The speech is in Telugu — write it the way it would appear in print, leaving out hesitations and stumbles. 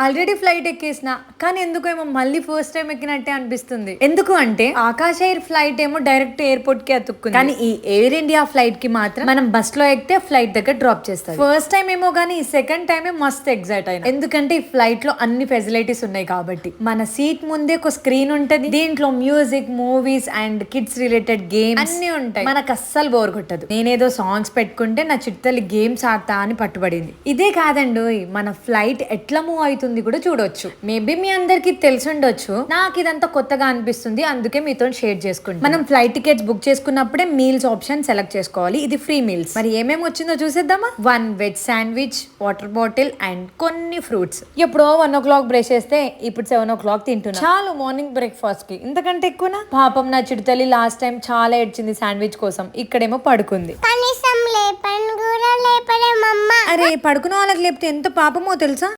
ఆల్రెడీ ఫ్లైట్ ఎక్కేసిన కానీ ఎందుకేమో మళ్ళీ ఫస్ట్ టైం ఎక్కినట్టే అనిపిస్తుంది. ఎందుకు అంటే ఆకాశ్ ఎయిర్ ఫ్లైట్ ఏమో డైరెక్ట్ ఎయిర్పోర్ట్ కి అతుక్కుంది, కానీ ఈ ఎయిర్ ఇండియా ఫ్లైట్ కి మాత్రం మనం బస్ లో ఎక్కితే ఫ్లైట్ దగ్గర డ్రాప్ చేస్తారు. ఫస్ట్ టైం ఏమో కానీ ఈ సెకండ్ టైమే మస్త్ ఎగ్జైట్ అయినా, ఎందుకంటే ఈ ఫ్లైట్ లో అన్ని ఫెసిలిటీస్ ఉన్నాయి కాబట్టి. మన సీట్ ముందే ఒక స్క్రీన్ ఉంటది, దీంట్లో music, movies and kids related games అన్ని ఉంటాయి. మనకు అస్సలు బోర్ కొట్టదు. నేనేదో సాంగ్స్ పెట్టుకుంటే నా చిట్టలి గేమ్స్ ఆడతా అని పట్టుబడింది. ఇదే కాదండి, మన ఫ్లైట్ ఎట్లా మూవ్ అవుతుంది కూడా చూడొచ్చు. మేబీ మీ అందరికి తెలిసి ఉండొచ్చు, నాకు ఇదంతా కొత్తగా అనిపిస్తుంది, అందుకే మీతో షేర్ చేసుకుంటాం. మనం ఫ్లైట్ టికెట్స్ బుక్ చేసుకున్నప్పుడే మీల్స్ ఆప్షన్ సెలెక్ట్ చేసుకోవాలి. ఇది ఫ్రీ మీల్స్. మరి ఏమేమి వచ్చిందో చూసేద్దామా. 1 veg sandwich, water bottle and కొన్ని ఫ్రూట్స్. ఎప్పుడో 1 o'clock బ్రష్ చేస్తే ఇప్పుడు 7 o'clock తింటున్నా. చాలు మార్నింగ్ బ్రేక్ఫాస్ట్ కి. ఇంతకంటే ఎక్కువనా? పాపం నా చిడుతల్లి లాస్ట్ టైం చాలా ఏడ్చింది శాండ్విచ్ కోసం. ఇక్కడేమో పడుకుంది. అరే పడుకున్న వాళ్ళకి లేపితే ఎంత పాపమో తెలుసా.